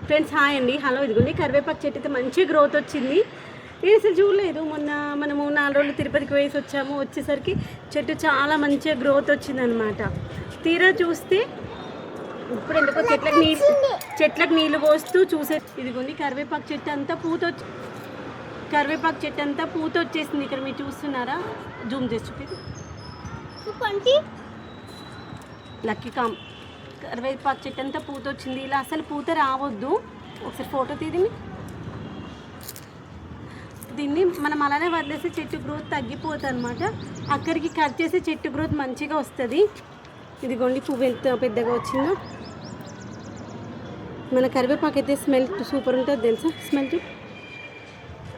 Friends hi అండి. Hello, ఇదిగోండి కరివేపాకు చెట్టు అయితే మంచి గ్రోత్ వచ్చింది. నేను అసలు చూడలేదు. మొన్న మనము 4 రోజులు తిరుపతికి వేసి వచ్చేసరికి చెట్టు చాలా మంచిగా గ్రోత్ వచ్చిందనమాట. తీరా చూస్తే ఇప్పుడు ఎందుకో చెట్లకు నీళ్ళు పోస్తూ చూసే ఇదిగోండి కరివేపాకు చెట్టు అంతా పూత వచ్చేసింది. ఇక్కడ మీరు చూస్తున్నారా? జూమ్ చేసి చూపి. లక్కీ కామ్ కరివేపాకు చెట్టు అంతా పూత వచ్చింది. ఇలా అసలు పూత రావద్దు. ఒకసారి ఫోటో తీదిని. దీన్ని మనం అలానే వదిలేస్తే చెట్టు గ్రోత్ తగ్గిపోతుంది అనమాట. అక్కడికి కట్ చేసి చెట్టు గ్రోత్ మంచిగా వస్తుంది. ఇదిగోండి పువ్వు ఎంత పెద్దగా వచ్చిందో. మన కరివేపాకు అయితే స్మెల్ సూపర్ ఉంటుంది తెలుసా. స్మెల్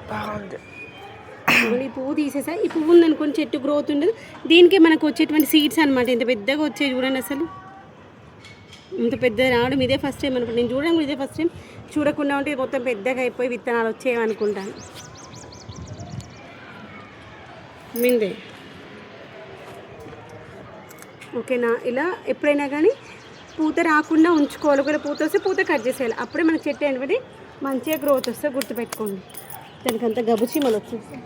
బాగుంది. ఈ పువ్వు తీసేసా. ఈ పువ్వు ఉందనుకోండి చెట్టు గ్రోత్ ఉండదు. దీనికే మనకు వచ్చేటువంటి సీడ్స్ అనమాట. ఎంత పెద్దగా వచ్చాయి చూడండి. అసలు ఇంత పెద్ద రావడం ఇదే ఫస్ట్ టైం అనుకుంటా. నేను చూడడం ఇదే ఫస్ట్ టైం. చూడకుండా ఉంటే మొత్తం పెద్దగా అయిపోయి విత్తనాలు వచ్చేవనుకుంటాను. మిందే ఓకేనా. ఇలా ఎప్పుడైనా కానీ పూత రాకుండా ఉంచుకోవాలి. ఒకవేళ పూత వస్తే పూత కట్ చేసేయాలి. అప్పుడే మనకు చెట్టు అనేది మంచిగా గ్రోత్ వస్తే గుర్తుపెట్టుకోండి. దానికంతా గబుచీమలు వచ్చేస్తాయి.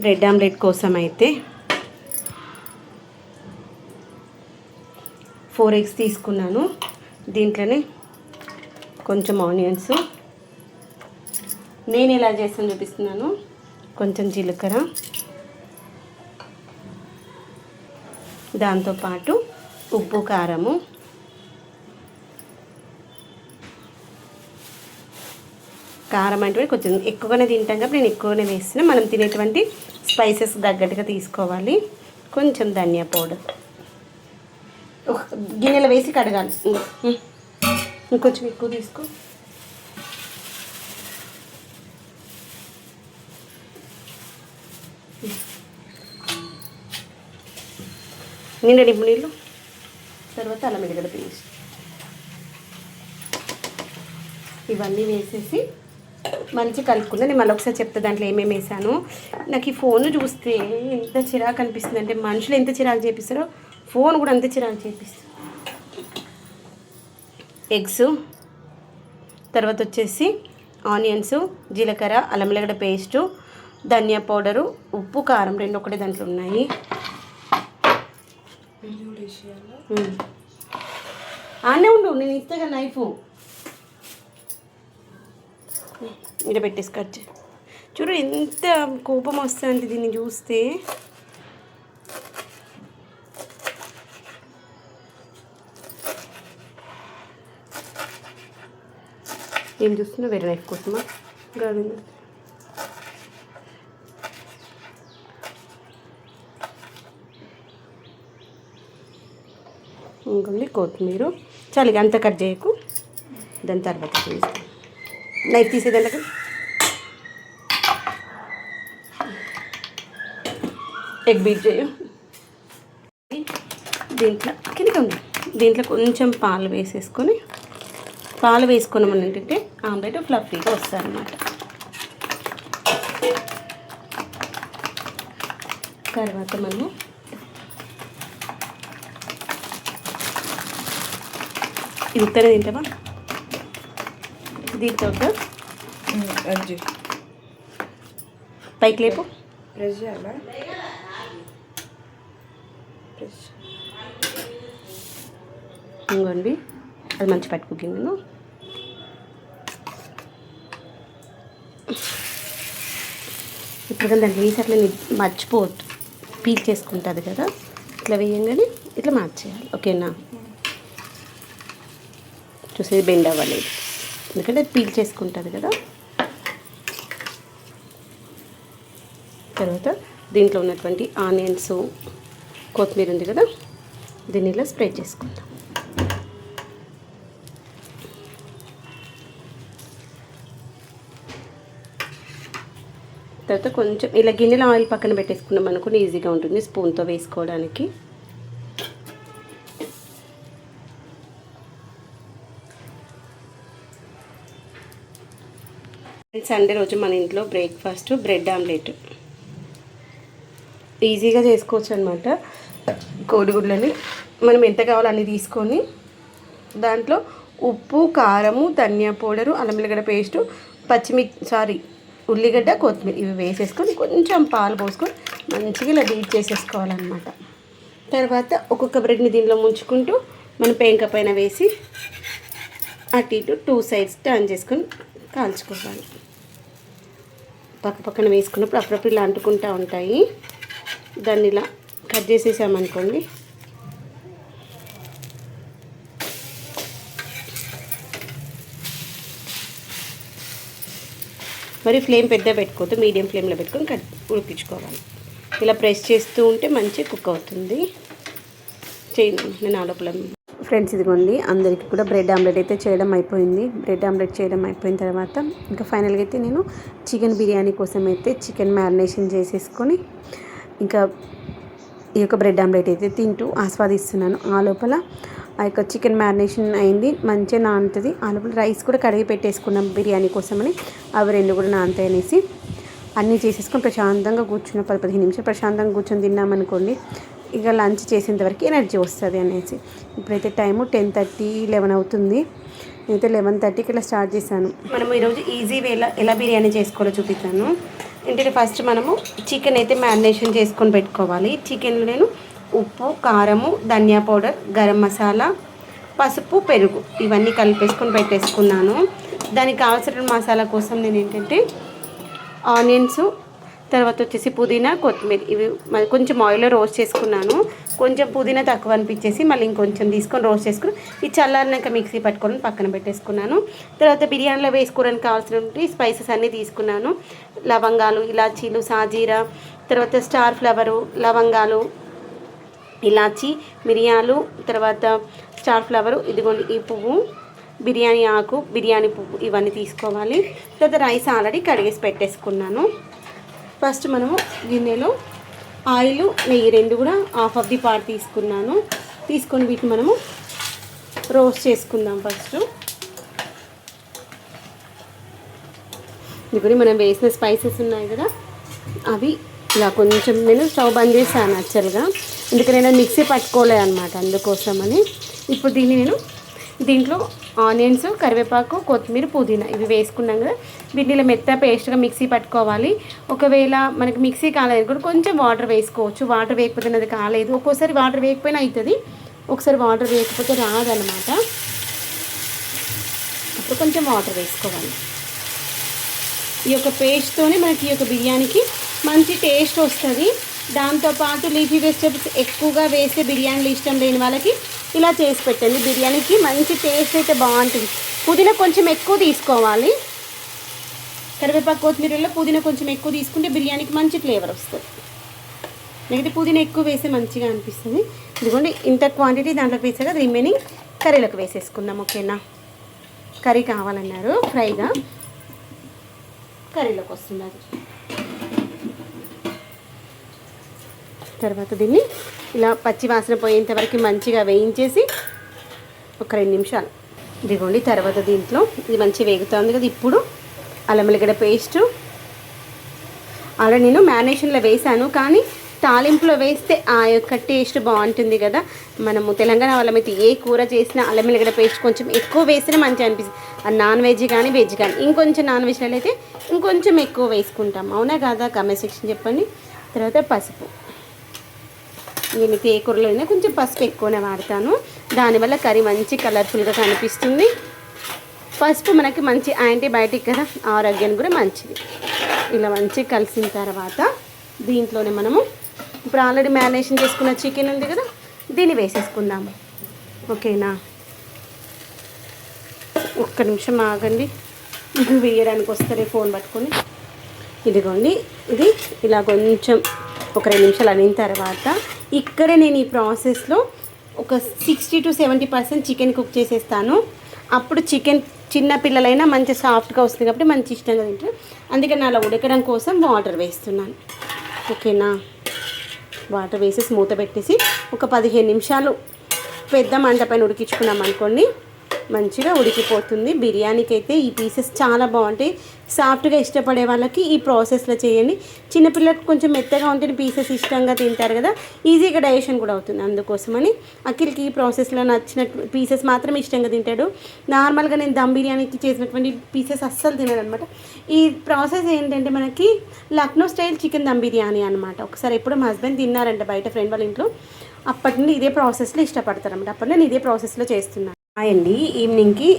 బ్రెడ్ ఆమ్లెట్ కోసం అయితే 4 eggs తీసుకున్నాను. దీంట్లోనే కొంచెం ఆనియన్స్, నేను ఎలా చేస్తాను చూపిస్తున్నాను. కొంచెం జీలకర్ర, దాంతోపాటు ఉప్పు, కారము, కారం అంటే కొంచెం ఎక్కువగానే తింటాం కాబట్టి నేను ఎక్కువగానే వేస్తున్నాను. మనం తినేటువంటి స్పైసెస్ తగ్గట్టుగా తీసుకోవాలి. కొంచెం ధనియా పౌడర్ గిన్నెలో వేసి కడగాలి. ఇంకొంచెం ఎక్కువ తీసుకో. నిండా నింపు నీళ్ళు. తర్వాత అల్లం వెల్లిగడ్డ పేస్ట్ ఇవన్నీ వేసేసి మంచిగా కలుపుకున్నా. నేను మళ్ళీ ఒకసారి చెప్తా దాంట్లో ఏమేమి వేసాను. నాకు ఈ ఫోన్ చూస్తే ఎంత చిరాకు అనిపిస్తుంది అంటే, మనుషులు ఎంత చిరాకు చేపిస్తారో ఫోన్ కూడా అంతే చిరాకు చేపిస్తుంది. ఎగ్స్, తర్వాత వచ్చేసి ఆనియన్స్, జీలకర్ర, అల్లం వెల్లిగడ్డ పేస్టు, ధనియా పౌడరు, ఉప్పు, కారం 2 ఒకటే దాంట్లో ఉన్నాయి. ఆనే ఉండు, నేను ఇస్తాగా నైఫ్ ఇలా పెట్టేసి కట్ చేయి. చూడు ఎంత కోపం వస్తుంది దీన్ని చూస్తే. ఏం చూస్తున్నా? వేరే నైఫ్ కోసమా? గాలి ఇంకొంది కొత్తిమీర. చాలు, అంత కట్ చేయకు. దాని తర్వాత నైఫ్ తీసేదానికి ఎగ్ బీట్ చేయ. దీంట్లో కింద ఉంది. దీంట్లో కొంచెం పాలు వేసేసుకొని మనం ఏంటంటే ఆమ్లెట్ ఫ్లఫీగా వస్తుంది అన్నమాట. తర్వాత మనము ఇంతనే తింటామా. దీంతో పైకి లేపు. ఇంకోండి అది మంచి పట్టు కుకింగ్. నేను ఇప్పుడు దాంట్లో వేసి అట్లా మర్చిపోవద్దు. పీల్ చేసుకుంటుంది కదా, ఇట్లా వేయంగానే ఇట్లా మార్చేయాలి. ఓకేనా. చూసేది బెండ్ అవ్వలేదు ఎందుకంటే అది పీల్ చేసుకుంటుంది కదా. తర్వాత దీంట్లో ఉన్నటువంటి ఆనియన్స్, కొత్తిమీర ఉంది కదా, దీన్ని ఇలా స్ప్రెడ్ చేసుకుందాం. తర్వాత కొంచెం ఇలా గిన్నెలో ఆయిల్ పక్కన పెట్టేసుకున్నాం అనుకుని ఈజీగా ఉంటుంది స్పూన్తో వేసుకోవడానికి. సండే రోజు మన ఇంట్లో బ్రేక్ఫాస్ట్ బ్రెడ్ ఆమ్లెట్ ఈజీగా చేసుకోవచ్చు అనమాట. కోడిగుడ్లని మనం ఎంత కావాలో అన్ని తీసుకొని దాంట్లో ఉప్పు, కారము, ధనియా పౌడరు, అల్లం వెల్లిగడ్డ పేస్టు, ఉల్లిగడ్డ, కొత్తిమీర ఇవి వేసేసుకొని కొంచెం పాలు పోసుకొని మంచిగా ఇలా బీట్ చేసేసుకోవాలన్నమాట. తర్వాత ఒక్కొక్క బ్రెడ్ని దీనిలో ముంచుకుంటూ మనం పెంక పైన వేసి అటు ఇటు 2 సైడ్స్ టర్న్ చేసుకొని కాల్చుకోవాలి. పక్కన వేసుకున్నప్పుడు అప్పుడప్పుడు ఇలా అంటుకుంటూ ఉంటాయి. దాన్ని ఇలా కట్ చేసేసామనుకోండి, మరి ఫ్లేమ్ పెద్ద పెట్టుకోవద్దు, మీడియం ఫ్లేమ్లో పెట్టుకొని ఉడికించుకోవాలి. ఇలా ప్రెస్ చేస్తూ ఉంటే మంచిగా కుక్ అవుతుంది. చేయండి నేను ఆలోపల. ఫ్రెండ్స్ ఇదిగోండి, అందరికీ కూడా బ్రెడ్ ఆమ్లెట్ అయితే చేయడం అయిపోయింది. బ్రెడ్ ఆమ్లెట్ చేయడం అయిపోయిన తర్వాత ఇంకా ఫైనల్గా అయితే నేను చికెన్ బిర్యానీ కోసం అయితే చికెన్ మ్యారినేషన్ చేసేసుకొని ఇంకా ఈ యొక్క బ్రెడ్ ఆమ్లెట్ అయితే తింటూ ఆస్వాదిస్తున్నాను. ఆ లోపల ఆ యొక్క చికెన్ మ్యారినేషన్ అయింది, మంచిగా నానుతుంది. ఆ లోపల రైస్ కూడా కడిగి పెట్టేసుకున్నాం బిర్యానీ కోసమని. అవి 2 కూడా నానతాయి అనేసి అన్నీ చేసేసుకొని ప్రశాంతంగా కూర్చున్న 10-15 నిమిషాలు ప్రశాంతంగా కూర్చొని తిన్నామనుకోండి, ఇక లంచ్ చేసేంతవరకు ఎనర్జీ వస్తుంది అనేసి. ఇప్పుడైతే టైము 10:30-11 అవుతుంది. నేనైతే 11:30కి ఇలా స్టార్ట్ చేశాను. మనము ఈరోజు ఈజీ వేలో ఎలా బిర్యానీ చేసుకోవాలో చూపిస్తాను. ఏంటంటే ఫస్ట్ మనము చికెన్ అయితే మ్యారినేషన్ చేసుకొని పెట్టుకోవాలి. చికెన్లో నేను ఉప్పు, కారము, ధనియా పౌడర్, గరం మసాలా, పసుపు, పెరుగు ఇవన్నీ కలిపేసుకొని పెట్టేసుకున్నాను. దానికి కావాల్సిన మసాలా కోసం నేను ఏంటంటే ఆనియన్స్, తర్వాత వచ్చేసి పుదీనా, కొత్తిమీర ఇవి కొంచెం ఆయిల్లో రోస్ట్ చేసుకున్నాను. కొంచెం పుదీనా తక్కువ అనిపించేసి మళ్ళీ ఇంకొంచెం తీసుకొని రోస్ట్ చేసుకుని ఈ చల్లారినాక మిక్సీ పట్టుకొని పక్కన పెట్టేసుకున్నాను. తర్వాత బిర్యానీలో వేసుకోవడానికి కావాల్సినటువంటి స్పైసెస్ అన్నీ తీసుకున్నాను. లవంగాలు, ఇలాచీలు, సాజీరా, తర్వాత స్టార్ ఫ్లవరు, లవంగాలు, ఇలాచి, మిరియాలు, తర్వాత స్టార్ ఫ్లవరు, ఇదిగోండి ఈ పువ్వు, బిర్యానీ ఆకు, బిర్యానీ పువ్వు ఇవన్నీ తీసుకోవాలి. తర్వాత రైస్ ఆల్రెడీ కడిగేసి పెట్టేసుకున్నాను. ఫస్ట్ మనము గిన్నెలో ఆయిల్, నెయ్యి 2 కూడా ½ ఆఫ్ ది పార్ట్ తీసుకున్నాను. తీసుకొని వీటిని మనము రోస్ట్ చేసుకుందాం. ఫస్ట్ ఇప్పుడు మనం వేసిన స్పైసెస్ ఉన్నాయి కదా, అవి ఇలా కొంచెం నేను స్టవ్ బంద్ చేశాను యాక్చువల్గా, ఎందుకంటే నేను మిక్సీ పట్టుకోలేదు అనమాట, అందుకోసమని. ఇప్పుడు దీంట్లో ఆనియన్స్, కరివేపాకు, కొత్తిమీర, పుదీనా ఇవి వేసుకున్నాం కదా, వీటిని మెత్త పేస్ట్గా మిక్సీ పట్టుకోవాలి. ఒకవేళ మనకి మిక్సీ కాలేదు కూడా కొంచెం వాటర్ వేసుకోవచ్చు. వాటర్ వేయకపోతే అది కాలేదు. ఒక్కోసారి వాటర్ వేయకపోయినా అవుతుంది, ఒకసారి వాటర్ వేయకపోతే రాదనమాట. అప్పుడు కొంచెం వాటర్ వేసుకోవాలి. ఈ యొక్క పేస్ట్తోనే మనకి ఈ యొక్క బిర్యానీకి మంచి టేస్ట్ వస్తుంది. దాంతోపాటు లీఫీ వెజిటేబుల్స్ ఎక్కువగా వేసే బిర్యానీలు ఇష్టం లేని వాళ్ళకి ఇలా చేసి పెట్టండి. బిర్యానీకి మంచి టేస్ట్ అయితే బాగుంటుంది. పుదీనా కొంచెం ఎక్కువ తీసుకోవాలి. కరివేపాకు, కొత్తిమీరలో పుదీనా కొంచెం ఎక్కువ తీసుకుంటే బిర్యానీకి మంచి ఫ్లేవర్ వస్తుంది. లేకపోతే పుదీనా ఎక్కువ వేస్తే మంచిగా అనిపిస్తుంది. ఇదిగోండి ఇంత క్వాంటిటీ దాంట్లోకి వేసాక రిమైనింగ్ కర్రీలోకి వేసేసుకుందాం. ఓకేనా, కర్రీ కావాలన్నారు ఫ్రైగా, కర్రీలోకి వస్తుంది అది. తర్వాత దీన్ని ఇలా పచ్చి వాసన పోయేంత వరకు మంచిగా వేయించేసి ఒక 2 నిమిషాలు. ఇదిగోండి తర్వాత దీంట్లో ఇది మంచిగా వేగుతుంది కదా, ఇప్పుడు అల్లం వెల్లిగడ్డ పేస్టు ఆల్రెడీ నేను మ్యారినేషన్లో వేసాను, కానీ తాలింపులో వేస్తే ఆ యొక్క టేస్ట్ బాగుంటుంది కదా. మనము తెలంగాణ వాళ్ళమైతే ఏ కూర చేసినా అల్లం వెల్లిగడ్డ పేస్ట్ కొంచెం ఎక్కువ వేస్తేనే మంచిగా అనిపిస్తుంది. అది నాన్ వెజ్ కానీ వెజ్ కానీ. ఇంకొంచెం నాన్ వెజ్లో అయితే ఇంకొంచెం ఎక్కువ వేసుకుంటాం, అవునా కాదా? కామెంట్ సెక్షన్ చెప్పండి. తర్వాత పసుపు, నేనైతే ఏ కూరలో అయినా కొంచెం పసుపు ఎక్కువనే వాడతాను, దానివల్ల కర్రీ మంచి కలర్ఫుల్గా కనిపిస్తుంది. పసుపు మనకి మంచి యాంటీబయాటిక్ కదా, ఆరోగ్యానికి కూడా మంచిది. ఇలా మంచిగా కలిసిన తర్వాత దీంట్లోనే మనము ఇప్పుడు ఆల్రెడీ మ్యారినేషన్ చేసుకున్న చికెన్ ఉంది కదా, దీన్ని వేసేసుకుందాము. ఓకేనా, ఒక్క నిమిషం ఆగండి, వేయడానికి వస్తారే ఫోన్ పట్టుకొని. ఇదిగోండి ఇది ఇలా కొంచెం ఒక 2 నిమిషాలు అయిన తర్వాత ఇక్కడే నేను ఈ ప్రాసెస్లో ఒక 60 to 70% చికెన్ కుక్ చేసేస్తాను. అప్పుడు చికెన్ చిన్న పిల్లలైనా మంచి సాఫ్ట్గా వస్తుంది కాబట్టి మంచి ఇష్టంగా తింటారు. అందుకని అలా ఉడకడం కోసం వాటర్ వేస్తున్నాను. ఓకేనా, వాటర్ వేసేసి మూత పెట్టేసి ఒక 15 నిమిషాలు పెద్ద మంట పైన ఉడికించుకున్నాం అనుకోండి, మంచిగా ఉడికిపోతుంది. బిర్యానీకి అయితే ఈ పీసెస్ చాలా బాగుంటాయి. సాఫ్ట్గా ఇష్టపడే వాళ్ళకి ఈ ప్రాసెస్లో చేయండి. చిన్నపిల్లలకు కొంచెం మెత్తగా ఉంటే పీసెస్ ఇష్టంగా తింటారు కదా, ఈజీగా డైజెషన్ కూడా అవుతుంది. అందుకోసమని అఖిల్కి ఈ ప్రాసెస్లో నచ్చిన పీసెస్ మాత్రం ఇష్టంగా తింటాడు. నార్మల్గా నేను దమ్ బిర్యానీకి చేసినటువంటి పీసెస్ అస్సలు తినడు అనమాట. ఈ ప్రాసెస్ ఏంటంటే మనకి లక్నో స్టైల్ చికెన్ దమ్ బిర్యానీ అనమాట. ఒకసారి ఎప్పుడు మా హస్బెండ్ తిన్నారంట బయట ఫ్రెండ్ వాళ్ళ ఇంట్లో, అప్పటి నుండి ఇదే ప్రాసెస్లో ఇష్టపడతారనమాట. అప్పటి నేను ఇదే ప్రాసెస్లో చేస్తున్నాను. అండి ఈవినింగ్కి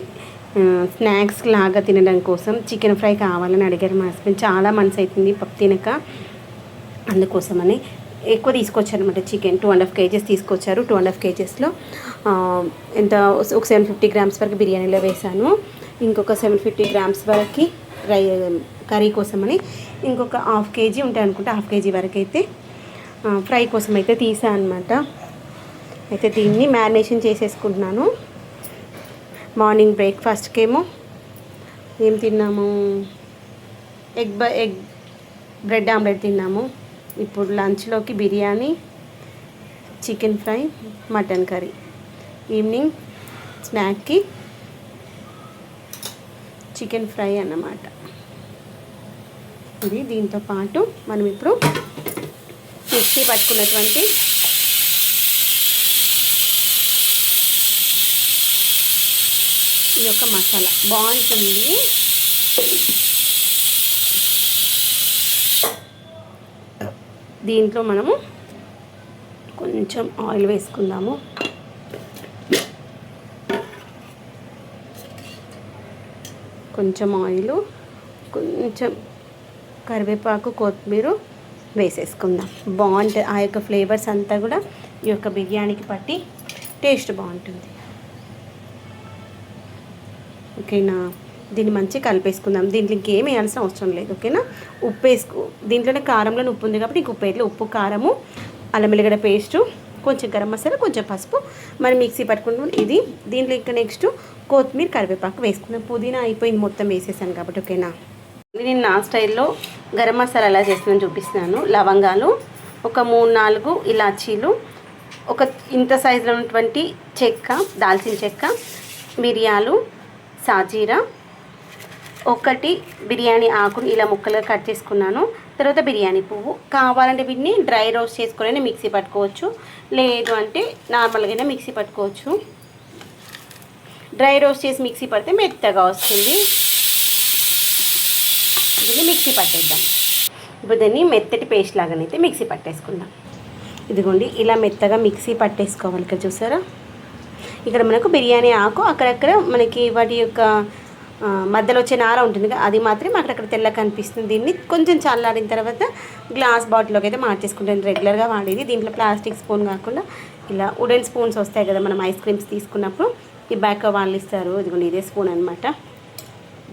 స్నాక్స్ లాగా తినడం కోసం చికెన్ ఫ్రై కావాలని అడిగారు మా హస్బెండ్. చాలా మనసు అవుతుంది పప్పు తినక, అందుకోసమని ఎక్కువ తీసుకొచ్చారనమాట. చికెన్ 2.5 kgs తీసుకొచ్చారు. 2.5 kgsలో ఎంత ఒక 750 grams వరకు బిర్యానీలో వేసాను. ఇంకొక 750 grams వరకు కర్రీ కోసమని ఇంకొక 1/2 kg ఉంటాయి అనుకుంటా, 1/2 kg వరకు అయితే ఫ్రై కోసం అయితే తీసాను అనమాట. అయితే దీన్ని మ్యారినేషన్ చేసేసుకుంటున్నాను. మార్నింగ్ బ్రేక్ఫాస్ట్కేమో ఏం తిన్నాము, ఎగ్ బ్రెడ్ ఆమ్లెట్ తిన్నాము. ఇప్పుడు లంచ్లోకి biryani, chicken fry, mutton curry. Evening స్నాక్కి చికెన్ ఫ్రై అన్నమాట. ఇది దీంతో పాటు మనం ఇప్పుడు మిక్సీ పట్టుకున్నటువంటి ఈ యొక్క మసాలా బాగుంటుంది. దీంట్లో మనము కొంచెం ఆయిల్ వేసుకుందాము. కొంచెం ఆయిల్, కొంచెం కరివేపాకు, కొత్తిమీర వేసేసుకుందాం. బాగుంటుంది. ఆ యొక్క ఫ్లేవర్స్ అంతా కూడా ఈ యొక్క బిర్యానీకి పట్టి టేస్ట్ బాగుంటుంది. ఓకేనా, దీన్ని మంచిగా కలిపేసుకుందాం. దీంట్లో ఇంకేం వేయాల్సిన అవసరం లేదు. ఓకేనా, ఉప్పు దీంట్లోనే కారంలో ఉప్పు ఉంది కాబట్టి ఇంక ఉప్పు వేయట్లేదు. ఉప్పు, కారము, అల్లం వెల్లిగడ్డ పేస్టు, కొంచెం గరం మసాలా, కొంచెం పసుపు, మనం మిక్సీ పట్టుకుంటాం. ఇది దీంట్లో ఇంకా నెక్స్ట్ కొత్తిమీర, కరివేపాకు వేసుకున్నాం. పుదీనా అయిపోయింది మొత్తం వేసేసాను కాబట్టి. ఓకేనా, నేను నా స్టైల్లో గరం మసాలా ఎలా చేస్తున్నాను చూపిస్తున్నాను. లవంగాలు, ఒక 3-4 ఇలాచీలు, ఒక ఇంత సైజులో ఉన్నటువంటి చెక్క, దాల్చిన చెక్క, మిరియాలు, సాజీరా, 1 బిర్యానీ ఆకుని ఇలా ముక్కలుగా కట్ చేసుకున్నాను. తర్వాత బిర్యానీ పువ్వు. కావాలంటే వీటిని డ్రై రోస్ట్ చేసుకొని మిక్సీ పట్టుకోవచ్చు, లేదు అంటే నార్మల్గానే మిక్సీ పట్టుకోవచ్చు. డ్రై రోస్ట్ చేసి మిక్సీ పడితే మెత్తగా వస్తుంది. దీన్ని మిక్సీ పట్టేద్దాం. ఇప్పుడు దీన్ని మెత్తటి పేస్ట్ లాగానైతే మిక్సీ పట్టేసుకుందాం. ఇదిగోండి ఇలా మెత్తగా మిక్సీ పట్టేసుకోవాలి. ఇక్కడ చూసారా, ఇక్కడ మనకు బిర్యానీ ఆకు అక్కడక్కడ మనకి వాటి యొక్క మధ్యలో వచ్చే నార ఉంటుంది కదా, అది మాత్రం అక్కడక్కడ తెల్లగా కనిపిస్తుంది. దీన్ని కొంచెం చల్లారిన తర్వాత గ్లాస్ బాటిల్లోకి అయితే మార్చేసుకుంటాను. రెగ్యులర్గా వాడేది. దీంట్లో ప్లాస్టిక్ స్పూన్ కాకుండా ఇలా వుడెన్ స్పూన్స్ వస్తాయి కదా, మనం ఐస్ క్రీమ్స్ తీసుకున్నప్పుడు ఈ బ్యాక్ వాళ్ళు ఇస్తారు. ఇదిగోండి ఇదే స్పూన్ అనమాట.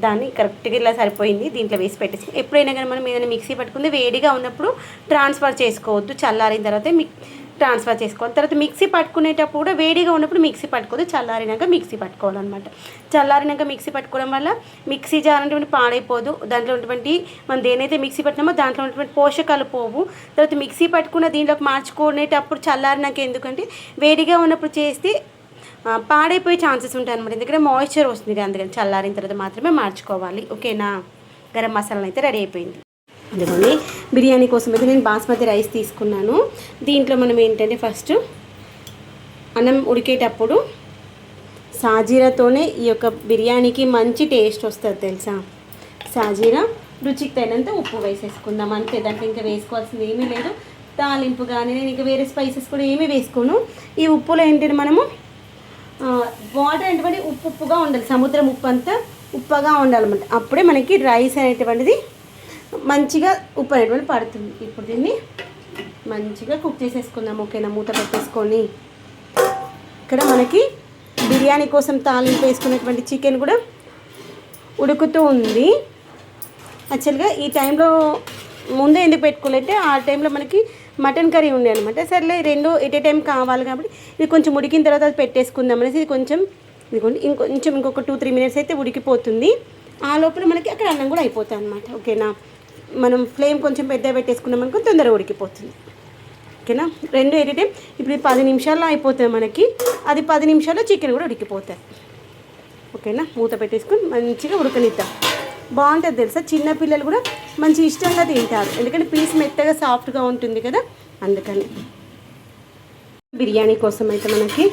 దాన్ని కరెక్ట్గా ఇలా సరిపోయింది. దీంట్లో వేసి పెట్టేసి ఎప్పుడైనా కానీ మనం ఏదైనా మిక్సీ పట్టుకుంది వేడిగా ఉన్నప్పుడు ట్రాన్స్ఫర్ చేసుకోవద్దు. చల్లారిన తర్వాత ట్రాన్స్ఫర్ చేసుకోవాలి. తర్వాత మిక్సీ పట్టుకునేటప్పుడు కూడా వేడిగా ఉన్నప్పుడు మిక్సీ పట్టుకోవద్దు, చల్లారినాక మిక్సీ పట్టుకోవాలన్నమాట. చల్లారినాక మిక్సీ పట్టుకోవడం వల్ల మిక్సీ జార్ అనేటువంటి పాడైపోదు. దాంట్లో ఉన్నటువంటి మనం దేనైతే మిక్సీ పట్టినామో దాంట్లో ఉన్నటువంటి పోషకాలు పోవు. తర్వాత మిక్సీ పట్టుకున్న దీంట్లోకి మార్చుకునేటప్పుడు చల్లారినాక, ఎందుకంటే వేడిగా ఉన్నప్పుడు చేస్తే పాడైపోయే ఛాన్సెస్ ఉంటాయి అనమాట. ఎందుకంటే మాయిశ్చర్ వస్తుంది, అందుకని చల్లారిన తర్వాత మాత్రమే మార్చుకోవాలి. ఓకేనా, గరం మసాలా అయితే రెడీ అయిపోయింది. అందుకని బిర్యానీ కోసం అయితే నేను బాస్మతి రైస్ తీసుకున్నాను. దీంట్లో మనం ఏంటంటే ఫస్ట్ అన్నం ఉడికేటప్పుడు సాజీరాతోనే ఈ యొక్క బిర్యానీకి మంచి టేస్ట్ వస్తుంది తెలుసా. సాజీరా, రుచికి తగినంత ఉప్పు వేసేసుకుందాం అంతే. దాంట్లో ఇంకా వేసుకోవాల్సింది ఏమీ లేదు. తాలింపు కానీ నేను ఇంకా వేరే స్పైసెస్ కూడా ఏమీ వేసుకోను. ఈ ఉప్పులో ఏంటంటే మనము వాటర్ అనేటువంటి ఉప్పుగా ఉండాలి. సముద్రం ఉప్పు అంతా ఉప్పగా ఉండాలన్నమాట. అప్పుడే మనకి రైస్ అనేటువంటిది మంచిగా ఉప్పు అనేటువంటి పడుతుంది. ఇప్పుడు దీన్ని మంచిగా కుక్ చేసేసుకుందాం. ఓకేనా, మూత పెట్టేసుకొని ఇక్కడ మనకి బిర్యానీ కోసం తాలింపు వేసుకున్నటువంటి చికెన్ కూడా ఉడుకుతూ ఉంది. యాక్చువల్గా ఈ టైంలో ముందే ఎందుకు పెట్టుకోలేంటే ఆ టైంలో మనకి మటన్ కర్రీ ఉండే అనమాట. సర్లే రెండు ఎట్ ఏ టైం కావాలి కాబట్టి ఇది కొంచెం ఉడికిన తర్వాత అది పెట్టేసుకుందాం అనేసి ఇది కొంచెం ఇదిగోండి ఇంకొక 2-3 minutes అయితే ఉడికిపోతుంది. ఆ లోపల మనకి అక్కడ అన్నం కూడా అయిపోతుంది అనమాట. ఓకేనా, మనం ఫ్లేమ్ కొంచెం పెద్దగా పెట్టేసుకున్నాం అనుకో తొందరగా ఉడికిపోతుంది. ఓకేనా, రెండు ఎట్ ఏ టైం. ఇప్పుడు 10 నిమిషాల్లో అయిపోతుంది మనకి, అది 10 నిమిషాల్లో చికెన్ కూడా ఉడికిపోతుంది. ఓకేనా. మూత పెట్టేసుకొని మంచిగా ఉడకనిద్దాం. బాగుంటుంది తెలుసా, చిన్నపిల్లలు కూడా మంచి ఇష్టంగా తింటారు, ఎందుకంటే పీస్ మెత్తగా సాఫ్ట్గా ఉంటుంది కదా, అందుకని. బిర్యానీ కోసం అయితే మనకి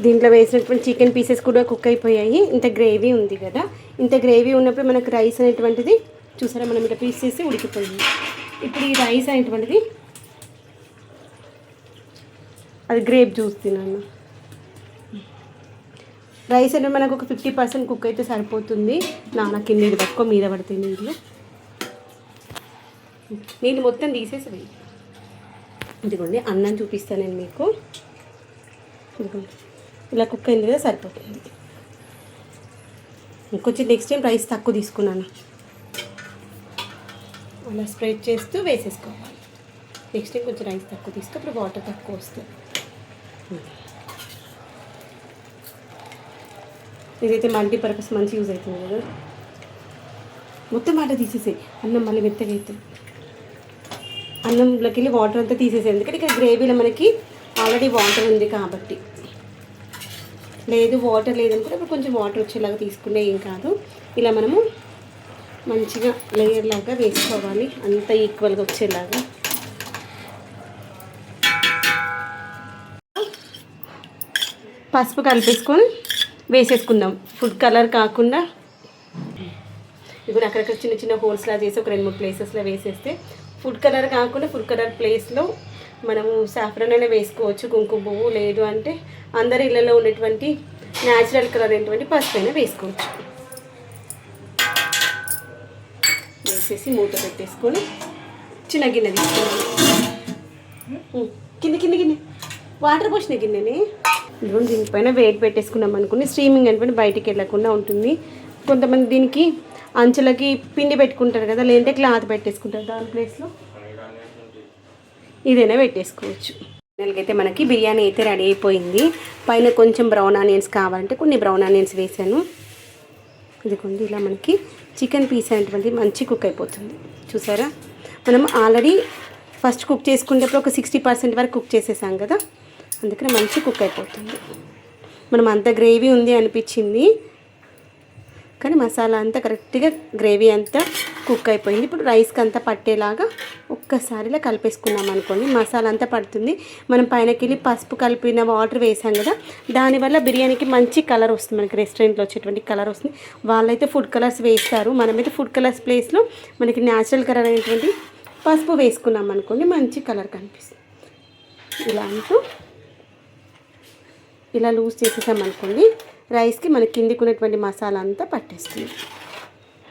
దీంట్లో వేసినటువంటి చికెన్ పీసెస్ కూడా కుక్ అయిపోయాయి. ఇంత గ్రేవీ ఉంది కదా, ఇంత గ్రేవీ ఉన్నప్పుడు మనకు రైస్ అనేటువంటిది చూసారా, మనం ఇట్లా పీస్ చేసి ఉడికిపోయింది. ఇప్పుడు ఈ రైస్ అనేటువంటిది అది గ్రేప్ జ్యూస్ తిన్నాను. రైస్ అంటే మనకు ఒక 50% కుక్ అయితే సరిపోతుంది. నాన్నకి నీళ్ళు పట్టుకో, మీద పడితే నీళ్ళు మొత్తం తీసేసి వేయి. ఇదిగోండి అన్నం చూపిస్తాను నేను మీకు. ఇదిగోండి ఇలా కుక్ అయింది కదా, సరిపోతుంది. ఇంకొంచెం నెక్స్ట్ టైం రైస్ తక్కువ తీసుకున్నాను, అలా స్ప్రెడ్ చేస్తూ వేసేసుకోవాలి. నెక్స్ట్ టైం కొంచెం రైస్ తక్కువ తీసుకో, అప్పుడు వాటర్ తక్కువ వస్తుంది. ఇదైతే మల్టీపర్పస్ మంచి యూజ్ అవుతుంది కదా. మొత్తం వాటర్ తీసేసాయి, అన్నం మళ్ళీ మెత్తగా అవుతుంది. అన్నంలోకి వెళ్ళి వాటర్ అంతా తీసేసాయి, ఎందుకంటే ఇక్కడ గ్రేవీలో మనకి ఆల్రెడీ వాటర్ ఉంది కాబట్టి. లేదు వాటర్ లేదనుకుంటే ఇప్పుడు కొంచెం వాటర్ వచ్చేలాగా తీసుకునే ఏం కాదు. ఇలా మనము మంచిగా లేయర్ లాగా వేసుకోవాలి, అంత ఈక్వల్గా వచ్చేలాగా. పసుపు కలిపేసుకొని వేసేసుకుందాం, ఫుడ్ కలర్ కాకుండా. ఇప్పుడు అక్కడక్కడ చిన్న చిన్న హోల్స్లా చేసి ఒక 2-3 ప్లేసెస్లో వేసేస్తే ఫుడ్ కలర్ కాకుండా ఫుడ్ కలర్ ప్లేస్లో మనము సాఫ్రాన్ అయినా వేసుకోవచ్చు, కుంకుమ పువ్వు, లేదు అంటే అందరి ఇళ్ళలో ఉన్నటువంటి న్యాచురల్ కలర్ అయినటువంటి పసుపు అయినా వేసుకోవచ్చు. వేసేసి మూత పెట్టేసుకొని చిన్న గిన్నె తీసుకున్నాను. గిన్నె వాటర్ పోసిన గిన్నెని ఇప్పుడు దీనిపైన వెయిట్ పెట్టేసుకున్నాం అనుకుని స్ట్రీమింగ్ అనుకుని బయటికి వెళ్ళకుండా ఉంటుంది. కొంతమంది దీనికి అంచులకి పిండి పెట్టుకుంటారు కదా, లేదంటే క్లాత్ పెట్టేసుకుంటారు, దాని ప్లేస్లో ఇదైనా పెట్టేసుకోవచ్చు. అయితే మనకి బిర్యానీ అయితే రెడీ అయిపోయింది. పైన కొంచెం బ్రౌన్ ఆనియన్స్ కావాలంటే కొన్ని బ్రౌన్ ఆనియన్స్ వేసాను. ఇదిగోండి ఇలా మనకి చికెన్ పీస్ అనేటువంటిది మంచి కుక్ అయిపోతుంది. చూసారా, మనం ఆల్రెడీ ఫస్ట్ కుక్ చేసుకునేటప్పుడు ఒక 60% వరకు కుక్ చేసేసాం కదా, అందుకని మంచి కుక్ అయిపోతుంది. మనం అంత గ్రేవీ ఉంది అనిపించింది, కానీ మసాలా అంతా కరెక్ట్గా గ్రేవీ అంతా కుక్ అయిపోయింది. ఇప్పుడు రైస్కి అంతా పట్టేలాగా ఒక్కసారిలా కలిపేసుకున్నాం అనుకోండి, మసాలా అంతా పడుతుంది. మనం పైనకి వెళ్ళి పసుపు కలిపిన వాటర్ వేసాం కదా, దానివల్ల బిర్యానీకి మంచి కలర్ వస్తుంది. మనకి రెస్టారెంట్లో వచ్చేటువంటి కలర్ వస్తుంది. వాళ్ళైతే ఫుడ్ కలర్స్ వేస్తారు, మనమైతే ఫుడ్ కలర్స్ ప్లేస్లో మనకి న్యాచురల్ కలర్ అనేటువంటి పసుపు వేసుకున్నాం అనుకోండి, మంచి కలర్ కనిపిస్తుంది. ఇలా అంటూ ఇలా లూజ్ చేసేసామనుకోండి, రైస్కి మన కిందికి ఉన్నటువంటి మసాలా అంతా పట్టేస్తుంది.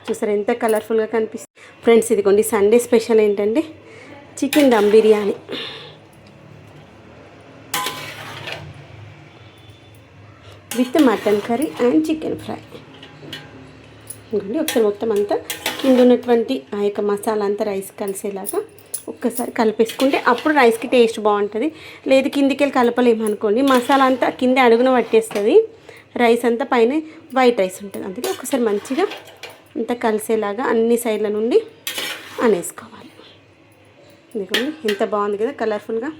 చూసారా ఎంత కలర్ఫుల్గా కనిపిస్తుంది. ఫ్రెండ్స్ ఇదిగోండి సండే స్పెషల్ ఏంటంటే chicken dum biryani. With mutton curry and chicken fry. ఇంకోండి ఒకసారి మొత్తం అంతా కింద ఉన్నటువంటి ఆ యొక్క మసాలా అంతా రైస్ కలిసేలాగా ఒక్కసారి కలిపేసుకుంటే అప్పుడు రైస్కి టేస్ట్ బాగుంటుంది. లేదు కిందికి వెళ్ళి కలపలేమనుకోండి, మసాలా అంతా కింద అడుగున పట్టేస్తుంది, రైస్ అంతా పైన వైట్ రైస్ ఉంటుంది. అందుకే ఒకసారి మంచిగా అంతా కలిసేలాగా అన్ని సైడ్ల నుండి అనేసుకోవాలి. ఇదిగోండి ఎంత బాగుంది కదా కలర్ఫుల్గా.